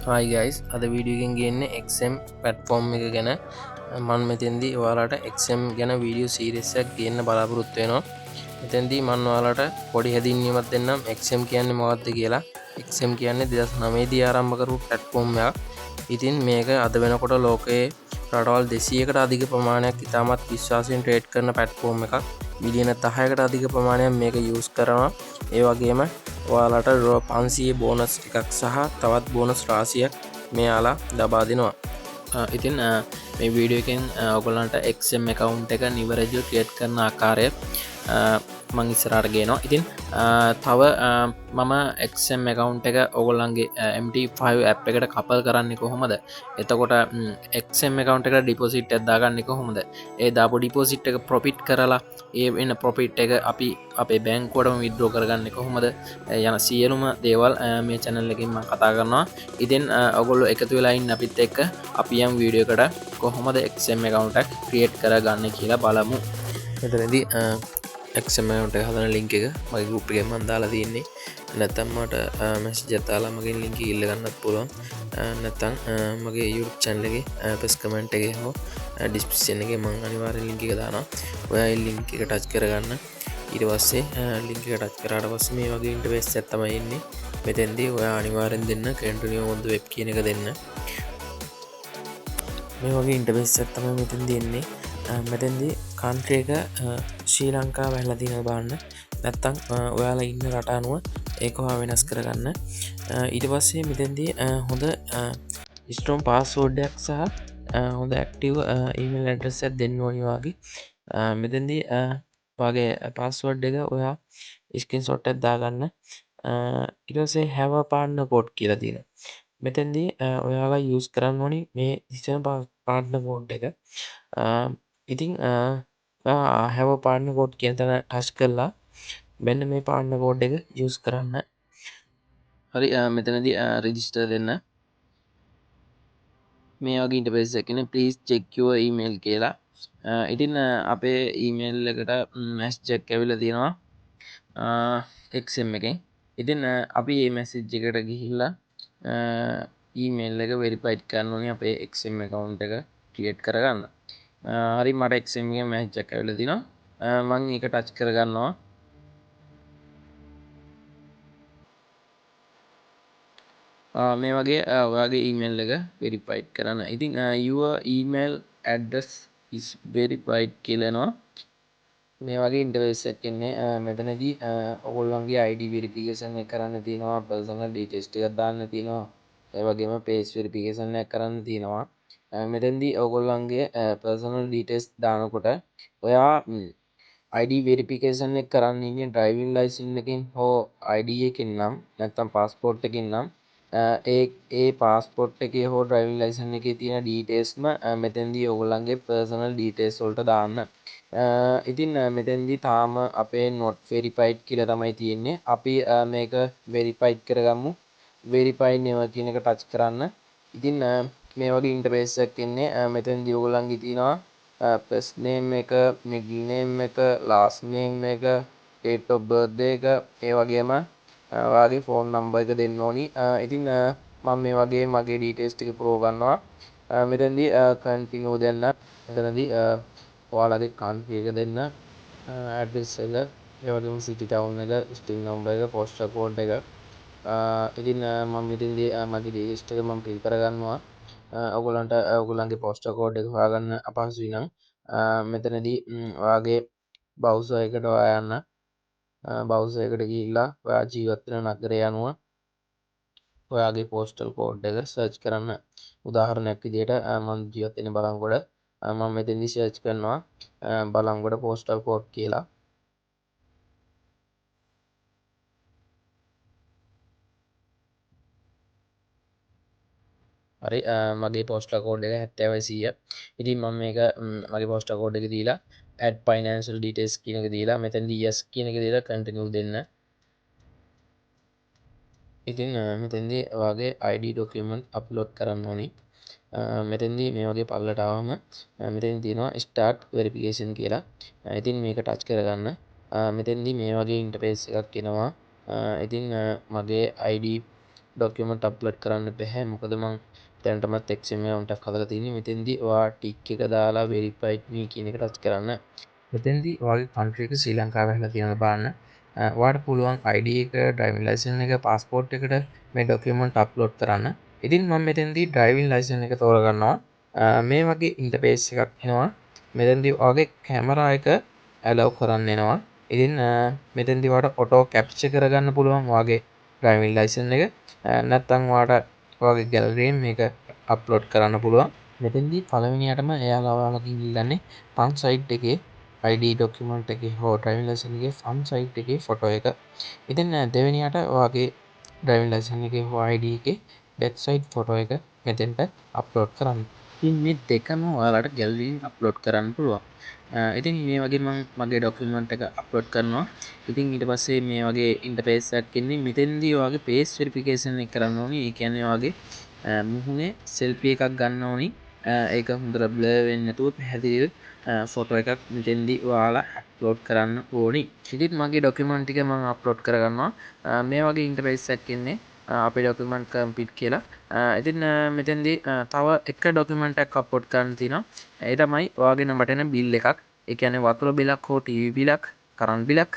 Hi guys, අද video එකෙන් ගේන්නේ XM platform එක ගැන. මම මෙතෙන්දී ඔයාලට XM ගැන වීඩියෝ සීරීස් එකක් ගේන්න බලාපොරොත්තු වෙනවා. මෙතෙන්දී මම ඔයාලට පොඩි හැඳින්වීමක් දෙන්නම් XM කියන්නේ මොකක්ද කියලා. XM කියන්නේ 2009 දී ආරම්භ කරපු platform එකක්. ඉතින් මේක අද වෙනකොට ලෝකයේ රටවල් 200කට අධික ප්‍රමාණයක් ඉතාමත් විශ්වාසයෙන් ට්‍රේඩ් කරන platform එකක්. මිලියන 10කට අධික ප්‍රමාණයක් මේක යූස් කරනවා. ඒ වගේම ඔයාලට ඩ්‍රෝ 500 බෝනස් ටිකක් සහ තවත් බෝනස් රාශියක් මෙයාලා ලබා දෙනවා. ඉතින් මේ වීඩියෝ එකෙන් ඔයගොල්ලන්ට XM account එක නිවැරදිව ක්‍රියේට් කරන ආකාරය මං ඉස්සරහට ගේනවා. ඉතින් තව මම XM account එක ඔයගොල්ලන්ගේ MT5 app එකට කපල් කරන්නේ කොහොමද? එතකොට XM account එකට deposit එකක් දාගන්නේ කොහොමද? ඒ දාපු deposit එක profit කරලා ඒ වෙන profit එක අපි අපේ බැංකුවටම withdraw කරගන්නේ කොහොමද? යන සියලුම දේවල් මේ channel එකෙන් මම කතා කරනවා. ඉතින් ඔයගොල්ලෝ එකතු වෙලා ඉන්න අපිත් එක්ක අපි යම් වීඩියෝ එකට කොහොමද XM account එක create කරගන්නේ කියලා බලමු. මෙතනදී XM account එක හදන link එක මගේ group එකෙන් මම දාලා තියෙන්නේ. නැත්නම් මට message එකක් දාලා මගෙන් link එක ඉල්ල ගන්නත් පුළුවන්. නැත්නම් මගේ YouTube channel එකේ press comment එකේ හෝ description එකේ මම අනිවාර්යෙන් link එක දානවා. ඔයා ඒ link එක touch කරගන්න. ඊට පස්සේ link එක touch කරාට පස්සේ මේ වගේ interface එකක් තමයි එන්නේ. මෙතෙන්දී ඔයා අනිවාර්යෙන් දෙන්න continue on the web කියන එක දෙන්න. මේ වගේ ඉන්ටර්ෆේස් එකක් තමයි මෙතෙන්දී එන්නේ. මෙතෙන්දී country එක ශ්‍රී ලංකාව වැහලා තියෙනවා බලන්න. නැත්තම් ඔයාලා ඉන්න රට අනුව ඒක වෙනස් කරගන්න. ඊට පස්සේ මෙතෙන්දී හොඳ strong password එකක් සහ හොඳ active email address එකක් දෙන්න ඕනි වගේ. මෙතෙන්දී වගේ password එක ඔයා screenshot එකක් දාගන්න. ඊට පස්සේ have a partner code කියලා තියෙනවා. මෙතැන්දී ඔයාලා යස් කරන්න ඕනි මේ දිසන පාට්න කෝඩ් එක. ඉතිං හැව පාටන කෝඩ් කියන තැන ටස් කරලා බැන්න මේ පාටන කෝඩ් එක යස් කරන්න. හරි මෙතනද රෙජිස්ටර් දෙන්න මේ වගේ ඉන්ටර්ෆේස් එකන ප්ලීස් චෙක් යුවර් ඊමේල් කියලා. ඉතින් අපේ ඊමේල් එකට මැස්ජෙක් ඇවිල්ලා තියෙනවා XM එකෙන්. ඉතින් අපි මේ මැසේජ් එකට ගිහිල්ලා ඊමේල් එක වෙරිෆයිඩ් කරන්න ඕනේ අපේ XM account එක ක්‍රියේට් කරගන්න. හරි මට XM එකේ මැසේජ් එකක් ඇවිල්ලා තිනවා. මම ඒක ටච් කරගන්නවා. මේ වගේ ඔයාගේ ඊමේල් එක වෙරිෆයිඩ් කරන්න. ඉතින් your email address is verified කියලා එනවා. මේ වගේ ඉන්ටර්ෆේස් එකක් එන්නේ. මෙතනදී ඔයගොල්ලන්ගේ ID වෙරිෆිකේෂන් එක කරන්න තියෙනවා, personal details ටිකක් දාන්න තියෙනවා. ඒ වගේම face verification එකක් කරන්න තියෙනවා. මෙතෙන්දී ඔයගොල්ලන්ගේ personal details දානකොට ඔයා ID verification එක කරන්න ඉන්නේ driving license එකකින් හෝ ID එකකින් නම් නැත්නම් passport එකකින් නම් ඒ passport එකේ හෝ driving license එකේ තියෙන detailsම මෙතෙන්දී ඔයගොල්ලන්ගේ personal details වලට දාන්න. ඉතින් මෙතෙන්දී තාම අපේ not verified කියලා තමයි තියෙන්නේ. අපි මේක verified කරගමු. verified නෙව කියන එක touch කරන්න. ඉතින් මේ වගේ ඉන්ටර්ෆේස් එකක් එන්නේ. මෙතෙන්දී ඔයගොල්ලන්ගේ තියෙනවා first name එක, middle name එක, last name එක, date of birthday එක, ඒ වගේම ඔයාගේ phone number එක දෙන්න ඕනි. ඉතින් මම මේ වගේ මගේ details ටික පුරව ගන්නවා. මෙතෙන්දී continue දෙන්න. මෙතනදී ඔයාලගේ country එක දෙන්න, address එක, ඒ වගේම city town එක, street number එක, postal code එක. ඉතින් මම මෙතනදී මගේ details ටික මම fill කරගන්නවා. ඔයගොල්ලන්ට ඔයගොල්ලන්ගේ postal code එක හොයාගන්න අපහසුයි නම් මෙතනදී ඔයාගේ browser එකට ඔයා යන්න. browser එකට ගිහිල්ලා ඔයා ජීවත් වෙන නගරය අනුව ඔයාගේ postal code එක search කරන්න. උදාහරණයක් විදිහට මම ජීවත් වෙන බලංගොඩ. මම මෙතනදී search කරනවා බලංගොඩ postal code කියලා. හරි මගේ postal code එක 70 ඉතින් මම මේක මගේ postal code එක දීලා add financial details කියන එක දීලා මෙතනදී yes කියන එක දීලා continue දෙන්න. ඉතින් මෙතෙන්දී ඔයාගේ ID document upload කරන්න ඕනි. මෙතෙන්දී මේ වගේ පල්ලට ආවම මෙතෙන් තියෙනවා start verification කියලා. ඉතින් මේක touch කරගන්න. මෙතෙන්දී මේ වගේ ඉන්ටර්ෆේස් එකක් එනවා. ඉතින් මගේ ID ඩොකියුමන්ට් අප්ලෝඩ් කරන්න බැහැ. මොකද මම දැනටමත් XML account එකක් හදලා තියෙන්නේ. මෙතෙන්දී ඔයා ටික් එක දාලා verified me කියන එක ටච් කරන්න. මෙතෙන්දී ඔයාගේ country එක ශ්‍රී ලංකාව හැලා තියෙනවද බලන්න. ඔයාට පුළුවන් ID එක, driving license එක, passport එකට මේ document upload කරන්න. ඉතින් මම මෙතෙන්දී driving license එක තෝරගන්නවා. මේ වගේ ඉන්ටර්ෆේස් එකක් එනවා. මෙතෙන්දී ඔයාගේ කැමරා එක allow කරන්න එනවා. ඉතින් මෙතෙන්දී ඔයාට auto capture කරගන්න පුළුවන් ඔයාගේ driving license එක. නැත්නම් ඔයාට ඔයාගේ gallery මේක upload කරන්න පුළුවන්. මෙතෙන්දී පළවෙනියටම එයාලා ඔයාලගෙන් ඉල්ලන්නේ front side එකේ ID document එකේ හෝ driving license එකේ front side එකේ photo එක. ඉතින් දෙවෙනියට ඔයාගේ driving license එකේ හෝ ID එකේ back side photo එක මෙතෙන්ට upload කරන්න. ඉතින් මේ දෙකම ඔයාලට gallery upload කරන්න පුළුවන්. ඉතින් මේ වගේ මම මගේ document එක upload කරනවා. ඉතින් ඊට පස්සේ මේ වගේ interface එකක් එන්නේ. මෙතෙන්දී ඔයාගේ face verification එක කරන්න ඕනි. ඒ කියන්නේ ඔයාගේ මුහුණේ selfie එකක් ගන්න ඕනි. ඒක හොඳට blur වෙන්නේ නැතුව පැහැදිලිව ෆොටෝ එකක් මෙතෙන්දී ඔයාලා අප්ලෝඩ් කරන්න ඕනි. ඉතින් මගේ ඩොකියුමන්ට් ටික මම අප්ලෝඩ් කරගන්නවා. මේ වගේ ඉන්ටර්ෆේස් එකක් එන්නේ අපේ ඩොකියුමන්ට් කම්ප්ලීට් කියලා. ඉතින් මෙතෙන්දී තව එක ඩොකියුමන්ට් එකක් අප්ලෝඩ් කරන්න තියෙනවා. ඒ තමයි ඔයාගේ නම්බරට එන බිල් එකක්. ඒ කියන්නේ වතුර බිලක් හෝ ටීවී බිලක්, කරන්ට් බිලක්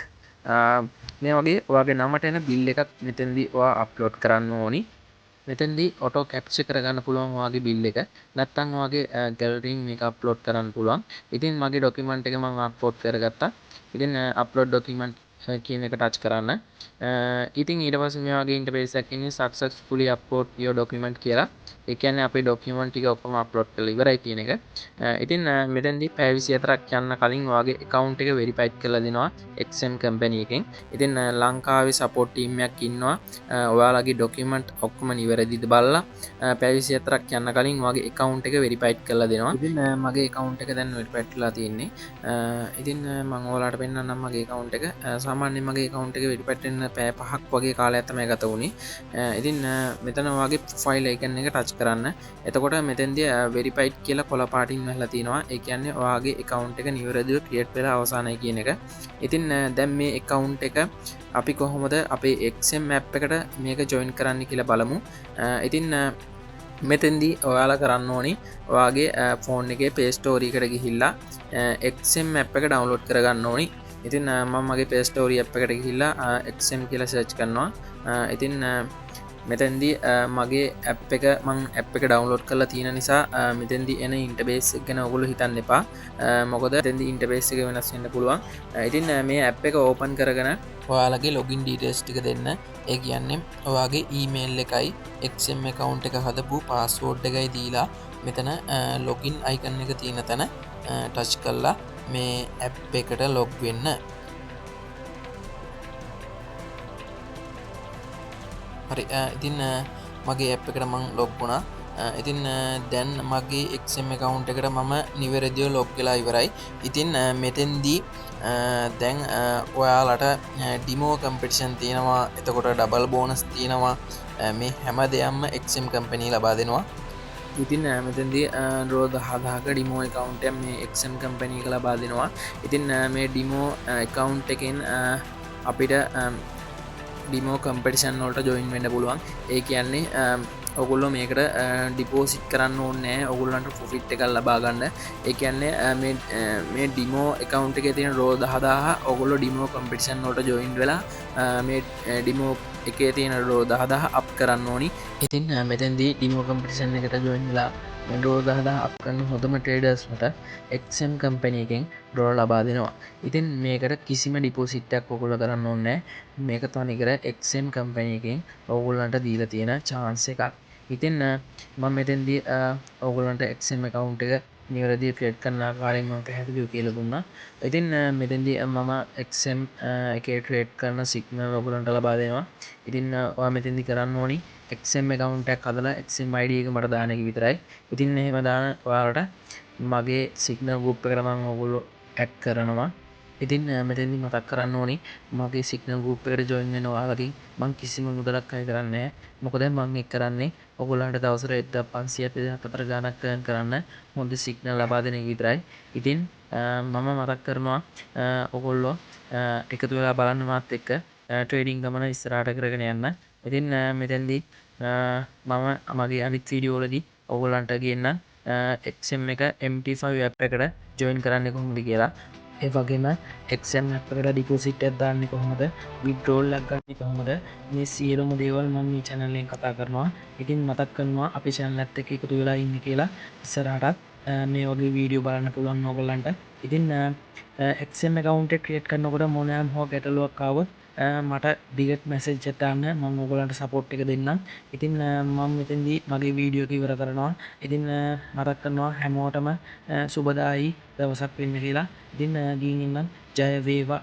මේ වගේ ඔයාගේ නමට එන බිල් එකක් මෙතෙන්දී ඔයා අප්ලෝඩ් කරන්න ඕනි. මෙතෙන්දී ඔටෝ කැප්චර් කරගන්න පුළුවන් ඔයාගේ බිල් එක. නැත්නම් ඔයාගේ ගැලරියෙන් මේක අප්ලෝඩ් කරන්න පුළුවන්. ඉතින් මගේ ඩොකියුමන්ට් එක මම අප්ලෝඩ් කරගත්තා. ඉතින් අප්ලෝඩ් ඩොකියුමන්ට් කියන එක ටච් කරන්න. ඉතින් ඊට පස්සේ මේ වගේ ඉන්ටර්ෆේස් එකක් ඉන්නේ successfully upload your document කියලා. ඒ කියන්නේ අපේ ඩොකියුමන්ට් ටික ඔක්කොම අප්ලෝඩ් කරලා ඉවරයි කියන එක. ඉතින් මෙතෙන්දී පැය 24ක් යන්න කලින් ඔයාගේ account එක verified කරලා දෙනවා XM company එකෙන්. ඉතින් ලංකාවේ support team එකක් ඉන්නවා. ඔයාලගේ ඩොකියුමන්ට් ඔක්කොම නිවැරදිද බලලා පැය 24ක් යන්න කලින් ඔයාගේ account එක verified කරලා දෙනවා. ඉතින් මගේ account එක දැන් verified කරලා තියෙන්නේ. ඉතින් මම ඔයාලට පෙන්නන්නම් මගේ account එක. සාමාන්‍යයෙන් මගේ account එක verified වෙන්න පැය 5ක් වගේ කාලයක් තමයි ගත වුණේ. ඉතින් මෙතන ඔයාගේ profile icon එක touch කරන්න. එතකොට මෙතෙන්දී verified කියලා කොළ පාටින් වැහලා තියෙනවා. ඒ කියන්නේ ඔයාගේ account එක නිවැරදිව create වෙලා අවසానයි කියන එක. ඉතින් දැන් මේ account එක අපි කොහොමද අපේ XM app එකට මේක join කරන්න කියලා බලමු. ඉතින් මෙතෙන්දී ඔයාලා කරන්න ඕනි ඔයාගේ ෆෝන් එකේ Play Store එකට ගිහිල්ලා XM app එක download කරගන්න ඕනි. ඉතින් මම මගේ Play Store app එකට ගිහිල්ලා XM කියලා search කරනවා. ඉතින් මෙතෙන්දී මගේ app එක මං app එක download කරලා තියෙන නිසා මෙතෙන්දී එන interface එක ගැන ඔයගොල්ලෝ හිතන්න එපා. මොකද මෙතෙන්දී interface එක වෙනස් වෙන්න පුළුවන්. ඉතින් මේ app එක open කරගෙන ඔයාලගේ login details ටික දෙන්න. ඒ කියන්නේ ඔයාගේ email එකයි XM account එක හදපු password එකයි දීලා මෙතන login icon එක තියෙන තැන touch කරලා මේ app එකට log වෙන්න. හරි ඉතින් මගේ app එකට මම log වුණා. ඉතින් දැන් මගේ XM account එකට මම නිවැරදිව log වෙලා ඉවරයි. ඉතින් මෙතෙන්දී දැන් ඔයාලට demo competition තියෙනවා. එතකොට double bonus තියෙනවා. මේ හැම දෙයක්ම XM company ලබා දෙනවා. ඉතින් මෙතෙන්දී draw 10000ක demo account එක මේ XM company එක ලබා දෙනවා. ඉතින් මේ demo account එකෙන් අපිට ඩිමෝ කම්පිටිෂන් වලට ජොයින් වෙන්න පුළුවන්. ඒ කියන්නේ ඔයගොල්ලෝ මේකට ඩිපොසිට් කරන්න ඕනේ නැහැ. ඔයගොල්ලන්ට ප්‍රොෆිට් එකක් ලබා ගන්න. ඒ කියන්නේ මේ ඩිමෝ account එකේ තියෙන රෝ 10000 ඔයගොල්ලෝ ඩිමෝ කම්පිටිෂන් වලට ජොයින් වෙලා මේ ඩිමෝ එකේ තියෙන රෝ 10000 අප් කරන්න ඕනි. ඉතින් මෙතෙන්දී ඩිමෝ කම්පිටිෂන් එකට ජොයින් වෙලා ඩෝ 10000 අප් කරන හොඳම ට්‍රේඩර්ස්ලට XM කම්පැනි එකෙන් ඩොලර් ලබා දෙනවා. ඉතින් මේකට කිසිම ඩිපොසිට් එකක් ඔයගොල්ලෝ කරන්න ඕනේ නැහැ. මේක තනිකර XM කම්පැනි එකෙන් ඔයගොල්ලන්ට දීලා තියෙන chance එකක්. ඉතින් මම මෙතෙන්දී ඔයගොල්ලන්ට XM account එක නිවැරදිව ක්‍රියේට් කරන ආකාරයෙන් මම පැහැදිලිව කියලා දුන්නා. ඉතින් මෙතෙන්දී මම XM එකේ ක්‍රියේට් කරන සිග්නල් ඔයගොල්ලන්ට ලබා දෙනවා. ඉතින් ඔයා මෙතෙන්දී කරන්න ඕනි XM account එකක් හදලා XM ID එක මට දාන එක විතරයි. ඉතින් එහෙම දාන ඔයාලට මගේ සිග්නල් ගෲප් එකට මම ඔයගොල්ලෝ ඇඩ් කරනවා. ඉතින් මෙතෙන්දී මතක් කරන්න ඕනි මගේ සිග්නල් ගෲප් එකට ජොයින් වෙන ඔයාලගෙන් මම කිසිම මුදලක් අය කරන්නේ නැහැ. මොකද මම ඒක කරන්නේ ඔයගොල්ලන්ට දවසට 1500 ගාණක් earn කරන්න හොඳ සිග්නල් ලබා දෙන එක විතරයි. ඉතින් මම මතක් කරනවා ඔයගොල්ලෝ එකතු වෙලා බලන්න මාත් එක්ක ට්‍රේඩින් ගමන ඉස්සරහට කරගෙන යන්න. ඉතින් මෙතෙන්දී මම මගේ අනිත් වීඩියෝවලදී ඔයගොල්ලන්ට ගෙන්නන්න XM එක MT5 ඇප් එකට ජොයින් කරන්න කොහොමද කියලා. ඒ වගේම XM ඇප් එකට ඩිපොසිට් එකක් දාන්නේ කොහොමද, විත්ඩ්‍රෝල් එකක් ගන්නේ කොහොමද, මේ සියලුම දේවල් මම මේ channel එකෙන් කතා කරනවා. ඉතින් මතක් කරනවා අපි channel එකත් එක්ක එකතු වෙලා ඉන්න කියලා. ඉස්සරහටත් මේ වගේ වීඩියෝ බලන්න පුළුවන් ඕගොල්ලන්ට. ඉතින් XM account එක ක්‍රියේට් කරනකොට මොනවාම හෝ ගැටලුවක් ආවොත් මට ඩිරෙක්ට් මැසේජ් එකක් දාන්න, මම ඔයගොල්ලන්ට සපෝට් එක දෙන්නම්. ඉතින් මම මෙතෙන්දී මගේ වීඩියෝ එක ඉවර කරනවා. ඉතින් මතක් කරනවා හැමෝටම සුබදායි දවසක් වෙන්න කියලා. ඉතින් ගිහින් ඉන්නම්. ජය වේවා.